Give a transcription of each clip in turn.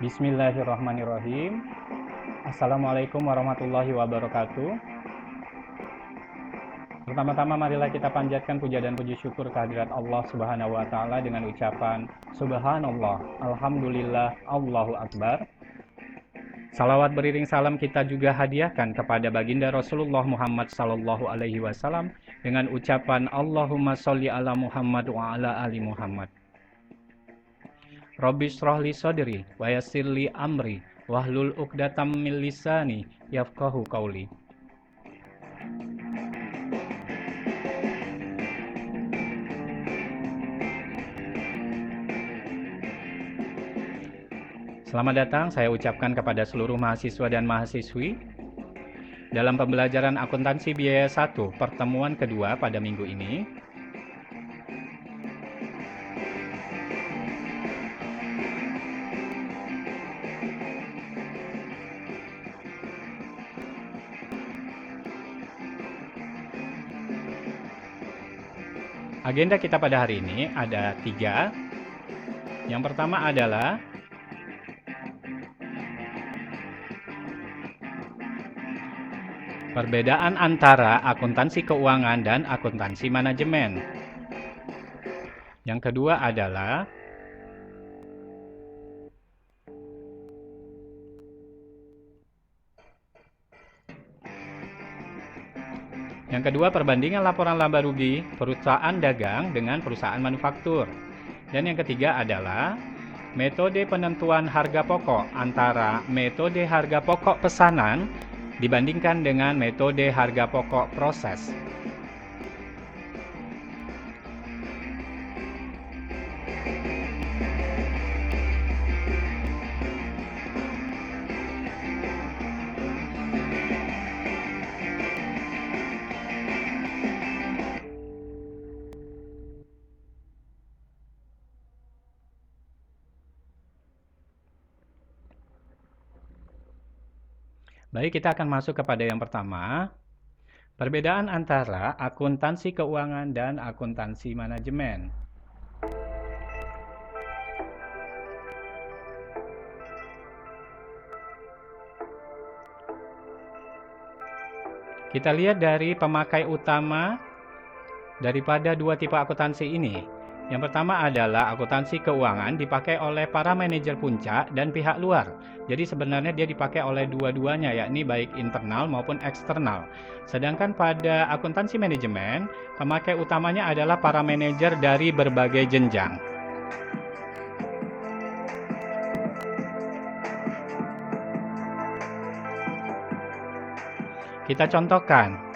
Bismillahirrahmanirrahim. Assalamualaikum warahmatullahi wabarakatuh. Pertama-tama marilah kita panjatkan puja dan puji syukur kehadirat Allah Subhanahu wa taala dengan ucapan Subhanallah, Alhamdulillah, Allahu Akbar. Salawat beriring salam kita juga hadiahkan kepada baginda Rasulullah Muhammad sallallahu alaihi wasallam dengan ucapan Allahumma sholli ala Muhammad wa ala ali Muhammad. Rabbi shrah li sadri wa yassir li amri wahlul 'uqdatam min lisani yafqahu qauli. Selamat datang saya ucapkan kepada seluruh mahasiswa dan mahasiswi dalam pembelajaran akuntansi biaya 1 pertemuan kedua pada minggu ini. Agenda kita pada hari ini ada 3. Yang pertama adalah perbedaan antara akuntansi keuangan dan akuntansi manajemen. Yang kedua adalah perbandingan laporan laba rugi perusahaan dagang dengan perusahaan manufaktur. Dan yang ketiga adalah metode penentuan harga pokok antara metode harga pokok pesanan dibandingkan dengan metode harga pokok proses. Baik, kita akan masuk kepada yang pertama. Perbedaan antara akuntansi keuangan dan akuntansi manajemen. Kita lihat dari pemakai utama daripada dua tipe akuntansi ini. Yang pertama adalah akuntansi keuangan dipakai oleh para manajer puncak dan pihak luar. Jadi sebenarnya dia dipakai oleh dua-duanya, yakni baik internal maupun eksternal. Sedangkan pada akuntansi manajemen, pemakai utamanya adalah para manajer dari berbagai jenjang. Kita contohkan.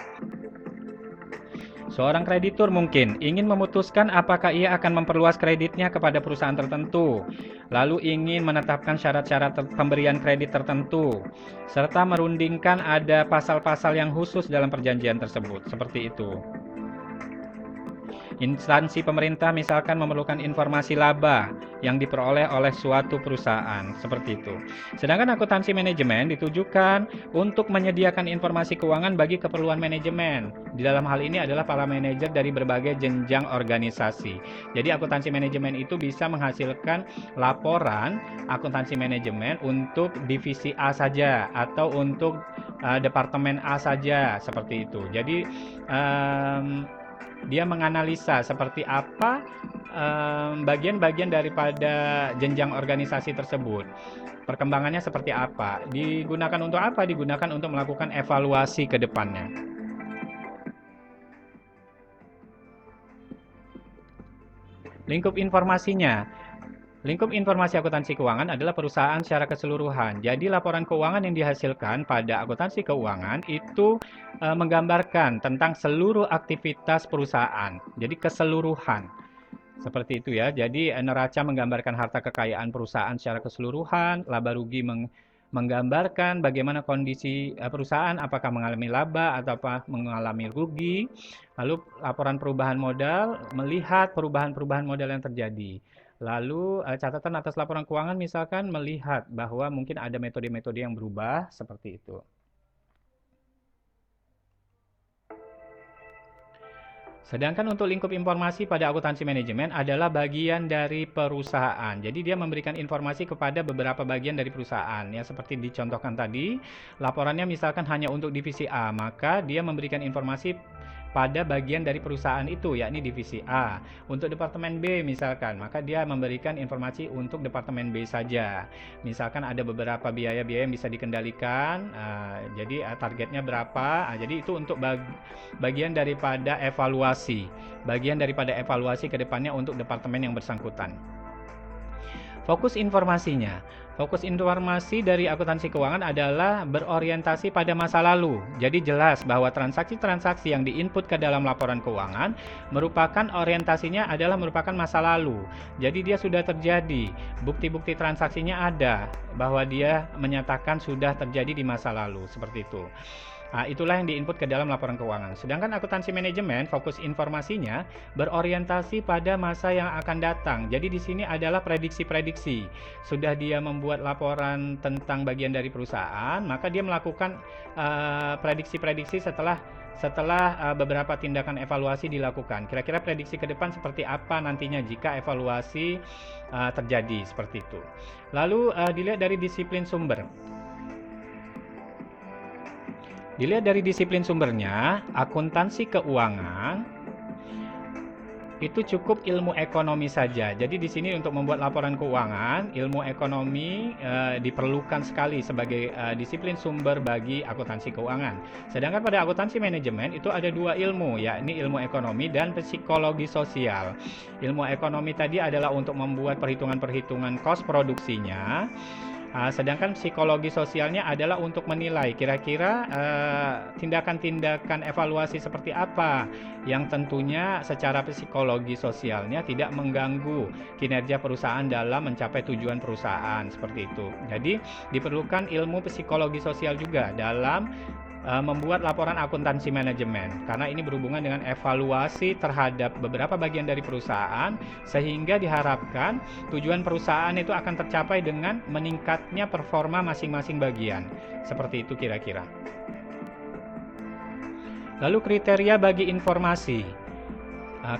Seorang kreditur mungkin ingin memutuskan apakah ia akan memperluas kreditnya kepada perusahaan tertentu, lalu ingin menetapkan syarat-syarat pemberian kredit tertentu, serta merundingkan ada pasal-pasal yang khusus dalam perjanjian tersebut, seperti itu. Instansi pemerintah misalkan memerlukan informasi laba yang diperoleh oleh suatu perusahaan, seperti itu. Sedangkan akuntansi manajemen ditujukan untuk menyediakan informasi keuangan bagi keperluan manajemen. Di dalam hal ini adalah para manajer dari berbagai jenjang organisasi. Jadi akuntansi manajemen itu bisa menghasilkan laporan akuntansi manajemen untuk divisi A saja atau untuk departemen A saja, seperti itu. Jadi dia menganalisa seperti apa bagian-bagian daripada jenjang organisasi tersebut. Perkembangannya seperti apa? Digunakan untuk apa? Digunakan untuk melakukan evaluasi ke depannya. Lingkup informasinya. Lingkup informasi akuntansi keuangan adalah perusahaan secara keseluruhan. Jadi laporan keuangan yang dihasilkan pada akuntansi keuangan itu menggambarkan tentang seluruh aktivitas perusahaan. Jadi keseluruhan. Seperti itu ya. Jadi neraca menggambarkan harta kekayaan perusahaan secara keseluruhan, laba rugi menggambarkan bagaimana kondisi perusahaan, apakah mengalami laba atau mengalami rugi. Lalu laporan perubahan modal melihat perubahan-perubahan modal yang terjadi. Lalu catatan atas laporan keuangan misalkan melihat bahwa mungkin ada metode-metode yang berubah, seperti itu. Sedangkan untuk lingkup informasi pada akuntansi manajemen adalah bagian dari perusahaan. Jadi dia memberikan informasi kepada beberapa bagian dari perusahaan. Ya seperti dicontohkan tadi, laporannya misalkan hanya untuk divisi A, maka dia memberikan informasi pada bagian dari perusahaan itu, yakni divisi A. Untuk departemen B misalkan, maka dia memberikan informasi untuk departemen B saja. Misalkan ada beberapa biaya-biaya yang bisa dikendalikan, jadi targetnya berapa, jadi itu untuk bagian daripada evaluasi. Bagian daripada evaluasi ke depannya untuk departemen yang bersangkutan. Fokus informasinya. Fokus informasi dari akuntansi keuangan adalah berorientasi pada masa lalu. Jadi jelas bahwa transaksi-transaksi yang diinput ke dalam laporan keuangan merupakan orientasinya adalah merupakan masa lalu. Jadi dia sudah terjadi, bukti-bukti transaksinya ada bahwa dia menyatakan sudah terjadi di masa lalu, seperti itu. Nah, itulah yang diinput ke dalam laporan keuangan. Sedangkan akuntansi manajemen, fokus informasinya berorientasi pada masa yang akan datang. Jadi di sini adalah prediksi-prediksi. Sudah dia membuat laporan tentang bagian dari perusahaan, maka dia melakukan prediksi-prediksi setelah beberapa tindakan evaluasi dilakukan. Kira-kira prediksi ke depan seperti apa nantinya jika evaluasi terjadi, seperti itu. Lalu dilihat dari disiplin sumber. Dilihat dari disiplin sumbernya, akuntansi keuangan itu cukup ilmu ekonomi saja. Jadi di sini untuk membuat laporan keuangan, ilmu ekonomi diperlukan sekali sebagai disiplin sumber bagi akuntansi keuangan. Sedangkan pada akuntansi manajemen itu ada dua ilmu, yakni ilmu ekonomi dan psikologi sosial. Ilmu ekonomi tadi adalah untuk membuat perhitungan-perhitungan kos produksinya. Sedangkan psikologi sosialnya adalah untuk menilai kira-kira tindakan-tindakan evaluasi seperti apa yang tentunya secara psikologi sosialnya tidak mengganggu kinerja perusahaan dalam mencapai tujuan perusahaan, seperti itu. Jadi diperlukan ilmu psikologi sosial juga dalam membuat laporan akuntansi manajemen, karena ini berhubungan dengan evaluasi terhadap beberapa bagian dari perusahaan, sehingga diharapkan tujuan perusahaan itu akan tercapai dengan meningkatnya performa masing-masing bagian. Seperti itu kira-kira. Lalu kriteria bagi informasi.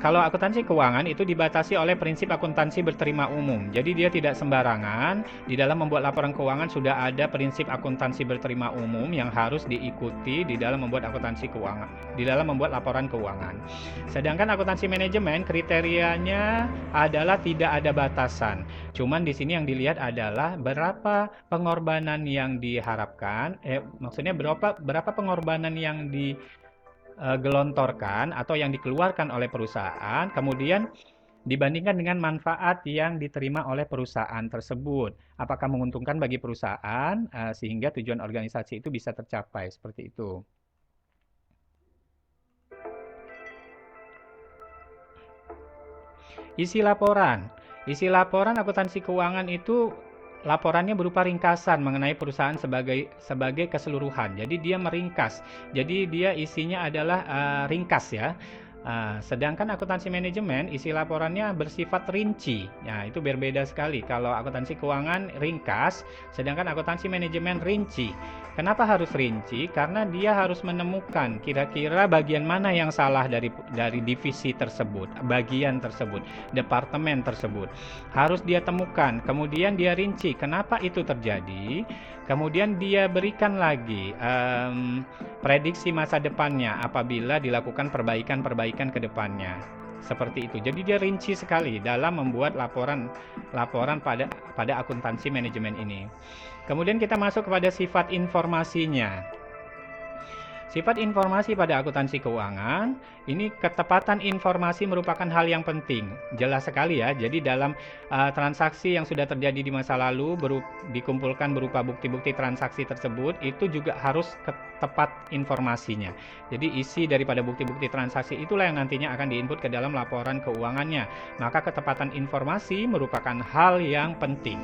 Kalau akuntansi keuangan itu dibatasi oleh prinsip akuntansi berterima umum. Jadi dia tidak sembarangan. Di dalam membuat laporan keuangan sudah ada prinsip akuntansi berterima umum yang harus diikuti di dalam membuat akuntansi keuangan, di dalam membuat laporan keuangan. Sedangkan akuntansi manajemen kriterianya adalah tidak ada batasan. Cuman di sini yang dilihat adalah berapa pengorbanan yang diharapkan, maksudnya berapa pengorbanan yang gelontorkan atau yang dikeluarkan oleh perusahaan, kemudian dibandingkan dengan manfaat yang diterima oleh perusahaan tersebut. Apakah menguntungkan bagi perusahaan sehingga tujuan organisasi itu bisa tercapai, seperti itu. Isi laporan. Isi laporan akuntansi keuangan itu laporannya berupa ringkasan mengenai perusahaan sebagai keseluruhan. Jadi dia meringkas. Jadi dia isinya adalah ringkas ya. Sedangkan akuntansi manajemen isi laporannya bersifat rinci. Nah, itu berbeda sekali. Kalau akuntansi keuangan ringkas, sedangkan akuntansi manajemen rinci. Kenapa harus rinci? Karena dia harus menemukan kira-kira bagian mana yang salah dari divisi tersebut, bagian tersebut, departemen tersebut. Harus dia temukan, kemudian dia rinci kenapa itu terjadi. Kemudian dia berikan lagi prediksi masa depannya apabila dilakukan perbaikan ke depannya. Seperti itu. Jadi dia rinci sekali dalam membuat laporan pada akuntansi manajemen ini. Kemudian kita masuk kepada sifat informasinya. Sifat informasi pada akuntansi keuangan, ini ketepatan informasi merupakan hal yang penting. Jelas sekali ya, jadi dalam transaksi yang sudah terjadi di masa lalu dikumpulkan berupa bukti-bukti transaksi tersebut, itu juga harus tepat informasinya. Jadi isi daripada bukti-bukti transaksi itulah yang nantinya akan diinput ke dalam laporan keuangannya. Maka ketepatan informasi merupakan hal yang penting.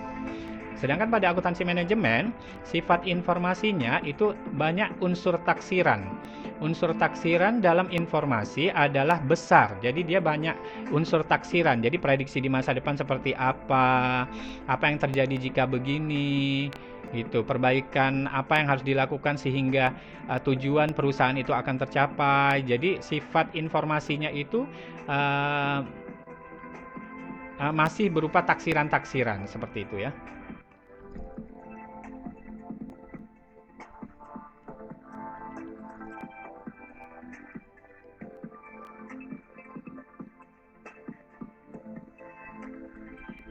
Sedangkan pada akuntansi manajemen, sifat informasinya itu banyak unsur taksiran. Unsur taksiran dalam informasi adalah besar. Jadi dia banyak unsur taksiran. Jadi prediksi di masa depan seperti apa yang terjadi jika begini, Gitu, perbaikan apa yang harus dilakukan sehingga tujuan perusahaan itu akan tercapai. Jadi sifat informasinya itu uh, masih berupa taksiran-taksiran seperti itu ya.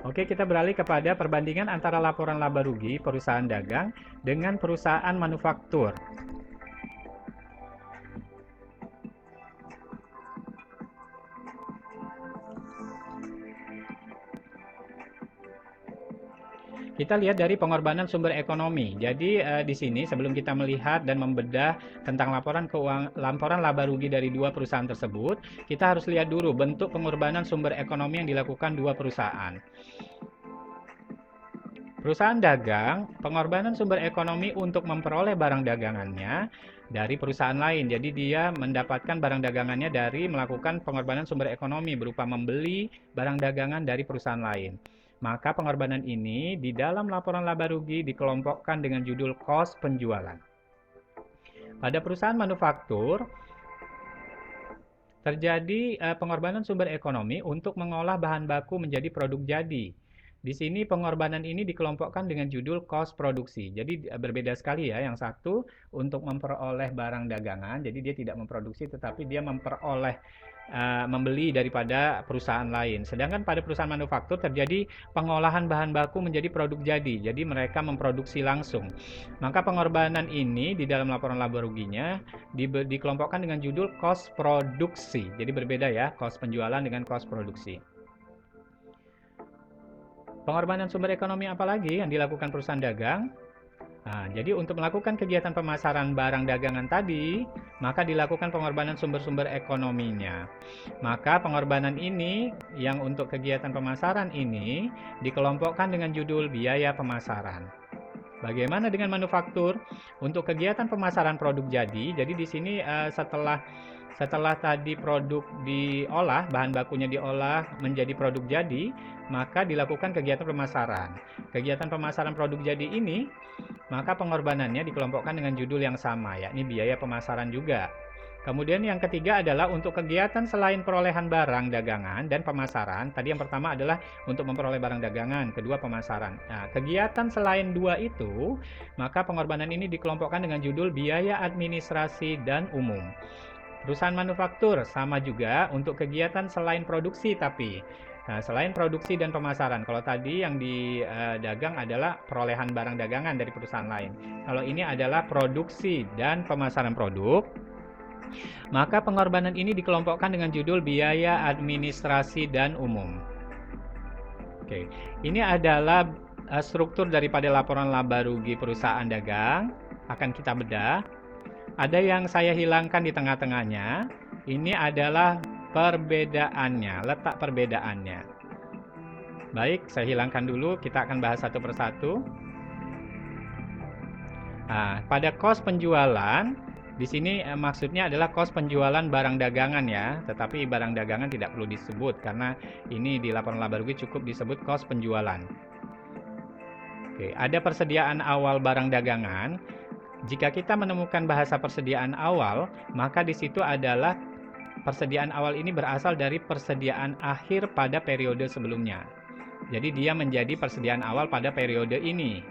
Oke, kita beralih kepada perbandingan antara laporan laba rugi perusahaan dagang dengan perusahaan manufaktur. Kita lihat dari pengorbanan sumber ekonomi. Jadi di sini sebelum kita melihat dan membedah tentang laporan laba rugi dari dua perusahaan tersebut, kita harus lihat dulu bentuk pengorbanan sumber ekonomi yang dilakukan dua perusahaan. Perusahaan dagang, pengorbanan sumber ekonomi untuk memperoleh barang dagangannya dari perusahaan lain. Jadi dia mendapatkan barang dagangannya dari melakukan pengorbanan sumber ekonomi berupa membeli barang dagangan dari perusahaan lain. Maka pengorbanan ini di dalam laporan laba rugi dikelompokkan dengan judul kos penjualan. Pada perusahaan manufaktur, terjadi pengorbanan sumber ekonomi untuk mengolah bahan baku menjadi produk jadi. Di sini pengorbanan ini dikelompokkan dengan judul kos produksi. Jadi berbeda sekali ya. Yang satu untuk memperoleh barang dagangan, jadi dia tidak memproduksi tetapi dia membeli daripada perusahaan lain. Sedangkan pada perusahaan manufaktur terjadi pengolahan bahan baku menjadi produk jadi. Jadi mereka memproduksi langsung. Maka pengorbanan ini di dalam laporan laba ruginya dikelompokkan dengan judul kos produksi. Jadi berbeda ya, kos penjualan dengan kos produksi. Pengorbanan sumber ekonomi apa lagi yang dilakukan perusahaan dagang? Nah, jadi untuk melakukan kegiatan pemasaran barang dagangan tadi, maka dilakukan pengorbanan sumber-sumber ekonominya. Maka pengorbanan ini yang untuk kegiatan pemasaran ini dikelompokkan dengan judul biaya pemasaran. Bagaimana dengan manufaktur? Untuk kegiatan pemasaran produk jadi di sini setelah tadi produk diolah, bahan bakunya diolah menjadi produk jadi, maka dilakukan kegiatan pemasaran. Kegiatan pemasaran produk jadi ini, maka pengorbanannya dikelompokkan dengan judul yang sama, yakni biaya pemasaran juga. Kemudian yang ketiga adalah untuk kegiatan selain perolehan barang dagangan dan pemasaran. Tadi yang pertama adalah untuk memperoleh barang dagangan, kedua pemasaran. Nah, kegiatan selain dua itu, maka pengorbanan ini dikelompokkan dengan judul biaya administrasi dan umum. Perusahaan manufaktur sama juga untuk kegiatan selain produksi tapi. Nah, selain produksi dan pemasaran, kalau tadi yang di dagang adalah perolehan barang dagangan dari perusahaan lain. Kalau ini adalah produksi dan pemasaran produk, maka pengorbanan ini dikelompokkan dengan judul biaya administrasi dan umum. Oke, ini adalah struktur daripada laporan laba rugi perusahaan dagang. Akan kita bedah. Ada yang saya hilangkan di tengah-tengahnya. Ini adalah perbedaannya, letak perbedaannya. Baik, saya hilangkan dulu. Kita akan bahas satu persatu. Nah, pada kos penjualan, di sini maksudnya adalah kos penjualan barang dagangan ya. Tetapi barang dagangan tidak perlu disebut karena ini di laporan laba rugi cukup disebut kos penjualan. Oke, ada persediaan awal barang dagangan. Jika kita menemukan bahasa persediaan awal, maka di situ adalah persediaan awal ini berasal dari persediaan akhir pada periode sebelumnya. Jadi dia menjadi persediaan awal pada periode ini.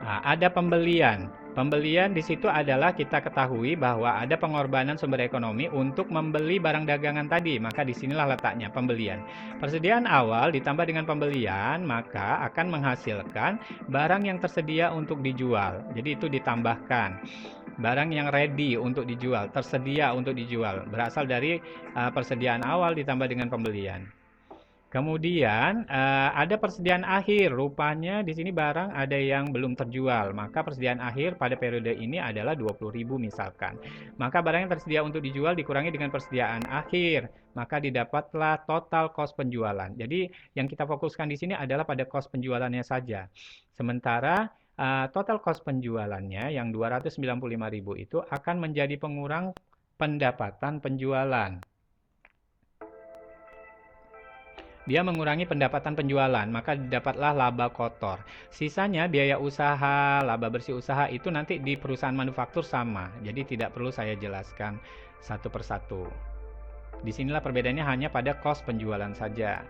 Nah, ada pembelian. Pembelian di situ adalah kita ketahui bahwa ada pengorbanan sumber ekonomi untuk membeli barang dagangan tadi. Maka disinilah letaknya pembelian. Persediaan awal ditambah dengan pembelian, maka akan menghasilkan barang yang tersedia untuk dijual. Jadi itu ditambahkan. Barang yang ready untuk dijual, tersedia untuk dijual. Berasal dari persediaan awal ditambah dengan pembelian. Kemudian ada persediaan akhir, rupanya di sini barang ada yang belum terjual, maka persediaan akhir pada periode ini adalah 20.000 misalkan. Maka barang yang tersedia untuk dijual dikurangi dengan persediaan akhir, maka didapatlah total kos penjualan. Jadi yang kita fokuskan di sini adalah pada kos penjualannya saja. Sementara total kos penjualannya yang 295.000 itu akan menjadi pengurang pendapatan penjualan. dia mengurangi pendapatan penjualan, maka didapatlah laba kotor. Sisanya biaya usaha, laba bersih usaha itu nanti di perusahaan manufaktur sama. Jadi tidak perlu saya jelaskan satu persatu. Disinilah perbedaannya hanya pada cost penjualan saja.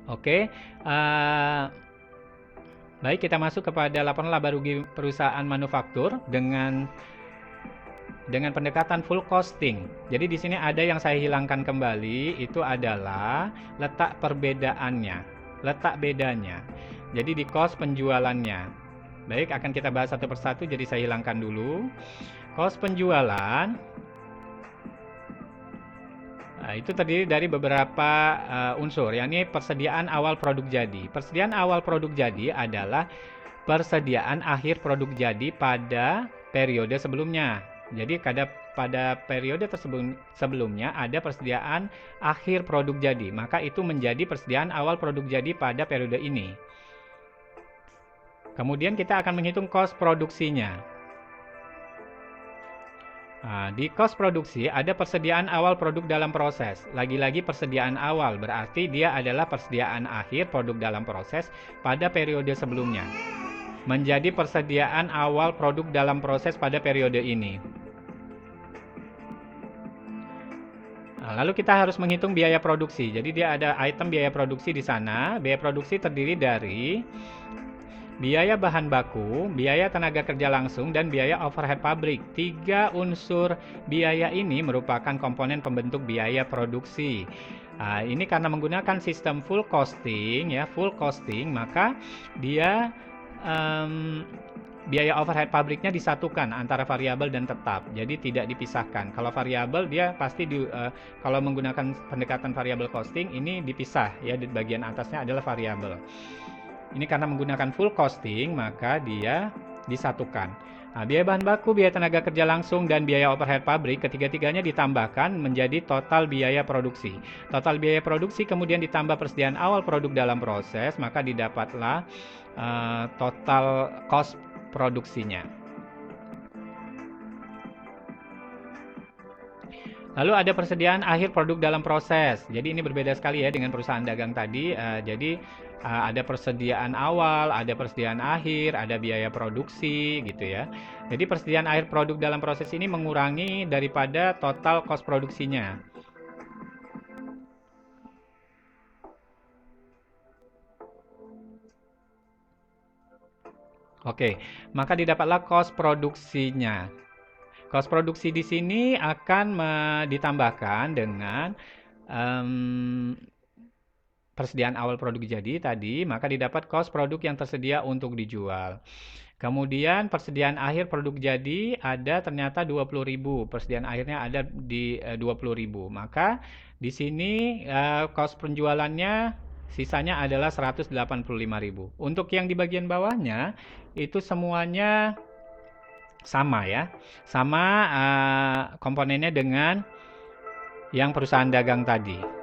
Oke, baik, kita masuk kepada laporan laba rugi perusahaan manufaktur dengan pendekatan full costing. Jadi di sini ada yang saya hilangkan kembali, itu adalah letak perbedaannya, letak bedanya. Jadi di cost penjualannya. Baik, akan kita bahas satu persatu, jadi saya hilangkan dulu. Cost penjualan itu terdiri dari beberapa unsur, yakni persediaan awal produk jadi. Persediaan awal produk jadi adalah persediaan akhir produk jadi pada periode sebelumnya. Jadi pada periode sebelumnya ada persediaan akhir produk jadi, maka itu menjadi persediaan awal produk jadi pada periode ini. Kemudian kita akan menghitung cost produksinya. Di cost produksi ada persediaan awal produk dalam proses. Lagi-lagi persediaan awal berarti dia adalah persediaan akhir produk dalam proses pada periode sebelumnya. Menjadi persediaan awal produk dalam proses pada periode ini. Lalu kita harus menghitung biaya produksi. Jadi dia ada item biaya produksi di sana. Biaya produksi terdiri dari biaya bahan baku, biaya tenaga kerja langsung, dan biaya overhead pabrik. 3 unsur biaya ini merupakan komponen pembentuk biaya produksi. Ini karena menggunakan sistem full costing, ya, maka dia biaya overhead pabriknya disatukan antara variabel dan tetap, jadi tidak dipisahkan. Kalau variabel dia pasti kalau menggunakan pendekatan variabel costing ini dipisah, ya, di bagian atasnya adalah variabel. Ini karena menggunakan full costing, maka dia disatukan. Biaya bahan baku, biaya tenaga kerja langsung, dan biaya overhead pabrik, ketiga-tiganya ditambahkan menjadi total biaya produksi. Total biaya produksi kemudian ditambah persediaan awal produk dalam proses, maka didapatlah total cost produksinya. Lalu ada persediaan akhir produk dalam proses. Jadi ini berbeda sekali ya dengan perusahaan dagang tadi. Ada persediaan awal, ada persediaan akhir, ada biaya produksi gitu ya. Jadi persediaan akhir produk dalam proses ini mengurangi daripada total cost produksinya. Oke, maka didapatlah cost produksinya. Cost produksi di sini akan ditambahkan dengan persediaan awal produk jadi tadi, maka didapat cost produk yang tersedia untuk dijual. Kemudian persediaan akhir produk jadi ada ternyata 20.000, persediaan akhirnya ada di 20.000. Maka di sini cost penjualannya sisanya adalah 185.000. Untuk yang di bagian bawahnya itu semuanya sama ya. Sama komponennya dengan yang perusahaan dagang tadi.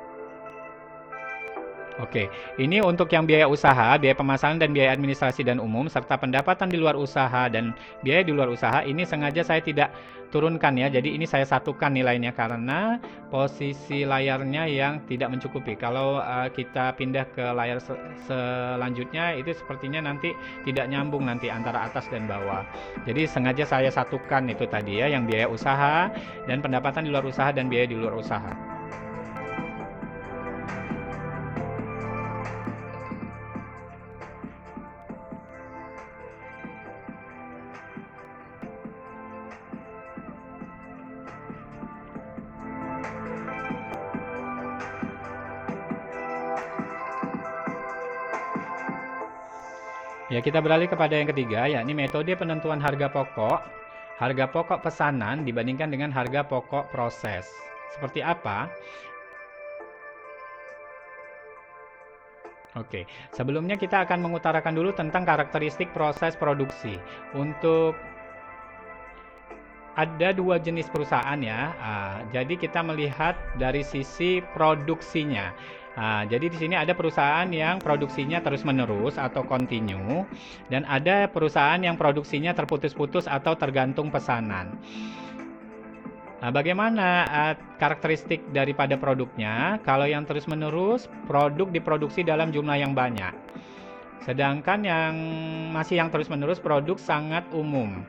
Oke, ini untuk yang biaya usaha, biaya pemasaran dan biaya administrasi dan umum, serta pendapatan di luar usaha dan biaya di luar usaha, ini sengaja saya tidak turunkan ya, jadi ini saya satukan nilainya karena posisi layarnya yang tidak mencukupi. Kalau kita pindah ke layar selanjutnya, itu sepertinya nanti tidak nyambung nanti antara atas dan bawah. Jadi sengaja saya satukan itu tadi ya, yang biaya usaha dan pendapatan di luar usaha dan biaya di luar usaha. Ya, kita beralih kepada yang ketiga, yakni metode penentuan harga pokok pesanan dibandingkan dengan harga pokok proses. Seperti apa? Oke, sebelumnya kita akan mengutarakan dulu tentang karakteristik proses produksi. Ada 2 jenis perusahaan ya. Jadi kita melihat dari sisi produksinya. Jadi di sini ada perusahaan yang produksinya terus-menerus atau continue, dan ada perusahaan yang produksinya terputus-putus atau tergantung pesanan. Bagaimana karakteristik daripada produknya? Kalau yang terus-menerus, produk diproduksi dalam jumlah yang banyak. Sedangkan yang terus-menerus, produk sangat umum.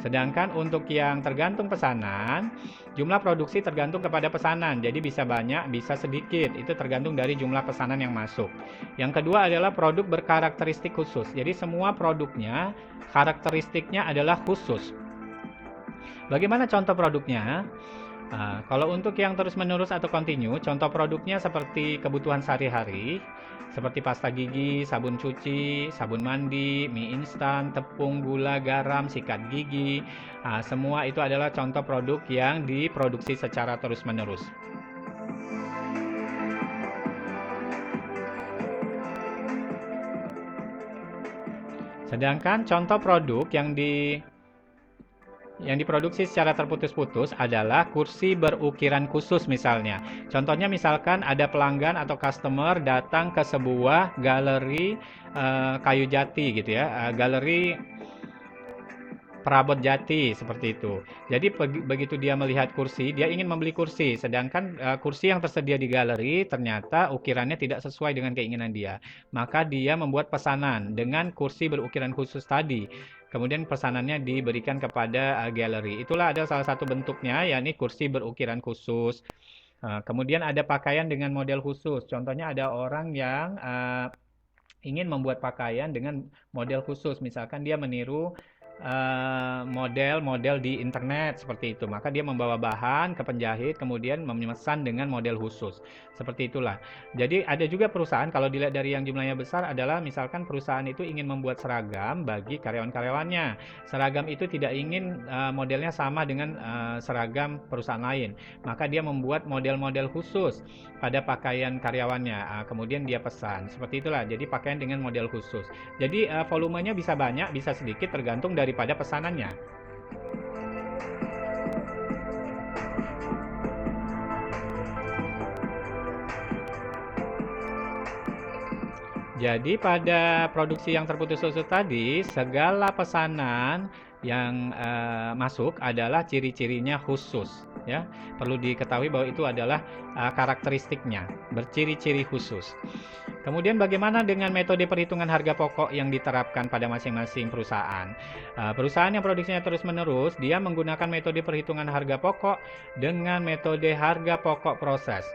Sedangkan untuk yang tergantung pesanan, jumlah produksi tergantung kepada pesanan. Jadi bisa banyak, bisa sedikit. Itu tergantung dari jumlah pesanan yang masuk. Yang kedua adalah produk berkarakteristik khusus. Jadi semua produknya, karakteristiknya adalah khusus. Bagaimana contoh produknya? Kalau untuk yang terus-menerus atau kontinu, contoh produknya seperti kebutuhan sehari-hari, seperti pasta gigi, sabun cuci, sabun mandi, mie instan, tepung, gula, garam, sikat gigi. Semua itu adalah contoh produk yang diproduksi secara terus-menerus. Sedangkan contoh produk yang diproduksi secara terputus-putus adalah kursi berukiran khusus misalnya. Contohnya misalkan ada pelanggan atau customer datang ke sebuah galeri kayu jati gitu ya, galeri perabot jati seperti itu. Jadi begitu dia melihat kursi, dia ingin membeli kursi, sedangkan kursi yang tersedia di galeri ternyata ukirannya tidak sesuai dengan keinginan dia. Maka dia membuat pesanan dengan kursi berukiran khusus tadi. Kemudian pesanannya diberikan kepada galeri. Itulah ada salah satu bentuknya, yakni kursi berukiran khusus. Kemudian ada pakaian dengan model khusus. Contohnya ada orang yang ingin membuat pakaian dengan model khusus. Misalkan dia meniru model-model di internet seperti itu. Maka dia membawa bahan ke penjahit, kemudian memesan dengan model khusus. Seperti itulah. Jadi ada juga perusahaan, kalau dilihat dari yang jumlahnya besar adalah misalkan perusahaan itu ingin membuat seragam bagi karyawan-karyawannya. Seragam itu tidak ingin modelnya sama dengan seragam perusahaan lain. Maka dia membuat model-model khusus pada pakaian karyawannya. Kemudian dia pesan. Seperti itulah. Jadi pakaian dengan model khusus. Jadi volumenya bisa banyak, bisa sedikit tergantung daripada pesanannya. Jadi pada produksi yang terputus-putus tadi, segala pesanan yang masuk adalah ciri-cirinya khusus, ya. Perlu diketahui bahwa itu adalah karakteristiknya, berciri-ciri khusus. Kemudian bagaimana dengan metode perhitungan harga pokok yang diterapkan pada masing-masing perusahaan? Perusahaan yang produksinya terus-menerus, dia menggunakan metode perhitungan harga pokok dengan metode harga pokok proses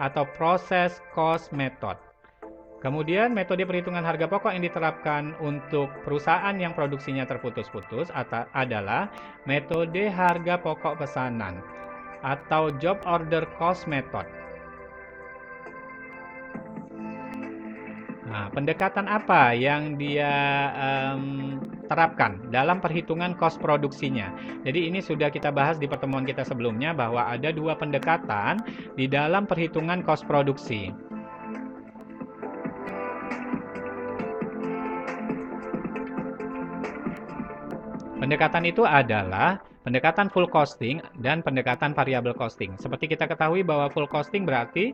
atau proses cost method. Kemudian metode perhitungan harga pokok yang diterapkan untuk perusahaan yang produksinya terputus-putus adalah metode harga pokok pesanan atau job order cost method. Pendekatan apa yang dia terapkan dalam perhitungan cost produksinya? Jadi ini sudah kita bahas di pertemuan kita sebelumnya bahwa ada dua pendekatan di dalam perhitungan cost produksi. Pendekatan itu adalah pendekatan full costing dan pendekatan variable costing. Seperti kita ketahui bahwa full costing berarti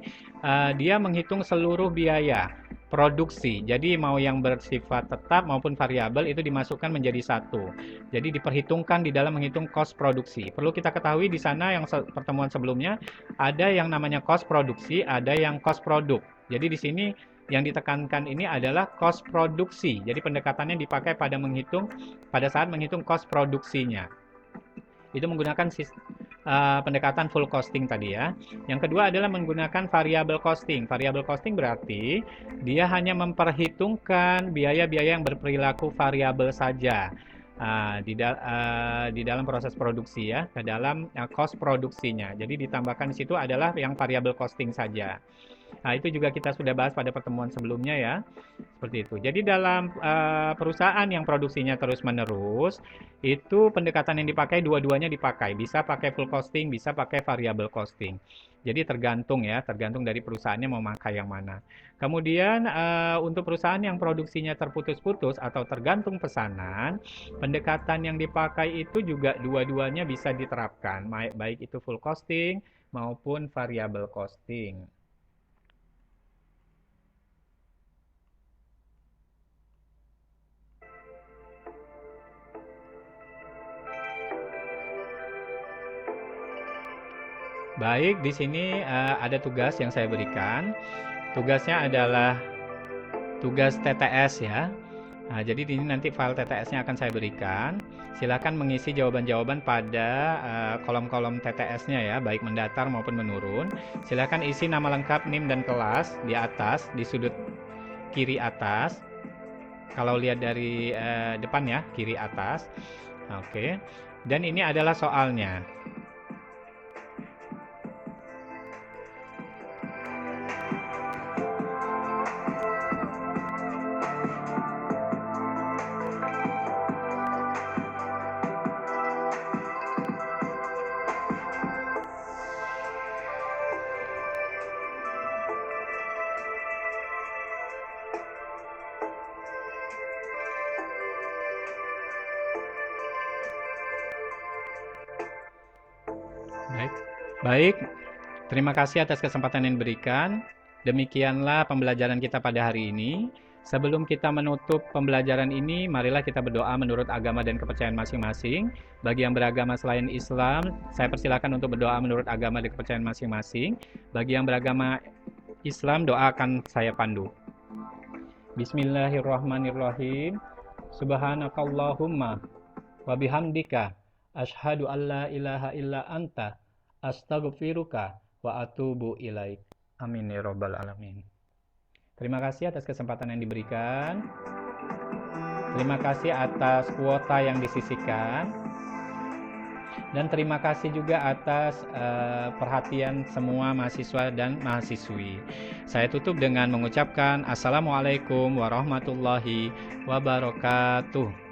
dia menghitung seluruh biaya produksi. Jadi mau yang bersifat tetap maupun variabel itu dimasukkan menjadi satu. Jadi diperhitungkan di dalam menghitung cost produksi. Perlu kita ketahui di sana yang pertemuan sebelumnya ada yang namanya cost produksi, ada yang cost produk. Jadi di sini yang ditekankan ini adalah cost produksi. Jadi pendekatannya dipakai pada saat menghitung cost produksinya. Itu menggunakan pendekatan full costing tadi ya. Yang kedua adalah menggunakan variable costing. Variable costing berarti dia hanya memperhitungkan biaya-biaya yang berperilaku variabel saja. Di dalam proses produksi ya, ke dalam cost produksinya. Jadi ditambahkan di situ adalah yang variable costing saja. Itu juga kita sudah bahas pada pertemuan sebelumnya ya. Seperti itu. Jadi dalam perusahaan yang produksinya terus-menerus, itu pendekatan yang dipakai dua-duanya dipakai. Bisa pakai full costing, bisa pakai variable costing. Jadi tergantung ya, tergantung dari perusahaannya mau pakai yang mana. Kemudian untuk perusahaan yang produksinya terputus-putus atau tergantung pesanan, pendekatan yang dipakai itu juga dua-duanya bisa diterapkan, baik itu full costing maupun variable costing. Baik, di sini ada tugas yang saya berikan. Tugasnya adalah tugas TTS ya. Nah, jadi ini nanti file TTS-nya akan saya berikan. Silakan mengisi jawaban-jawaban pada kolom-kolom TTS-nya ya, baik mendatar maupun menurun. Silakan isi nama lengkap, NIM dan kelas di atas, di sudut kiri atas. Kalau lihat dari depan ya, kiri atas. Oke. Dan ini adalah soalnya. Baik. Baik, terima kasih atas kesempatan yang diberikan. Demikianlah pembelajaran kita pada hari ini. Sebelum kita menutup pembelajaran ini, marilah kita berdoa menurut agama dan kepercayaan masing-masing. Bagi yang beragama selain Islam, saya persilakan untuk berdoa menurut agama dan kepercayaan masing-masing. Bagi yang beragama Islam, doa akan saya pandu. Bismillahirrahmanirrahim. Subhanakallahumma wa bihamdika asyhadu an la ilaha illa anta astaghfiruka wa atubu ilaik. Amin ya rabbal alamin. Terima kasih atas kesempatan yang diberikan. Terima kasih atas kuota yang disisihkan. Dan terima kasih juga atas perhatian semua mahasiswa dan mahasiswi. Saya tutup dengan mengucapkan Assalamualaikum warahmatullahi wabarakatuh.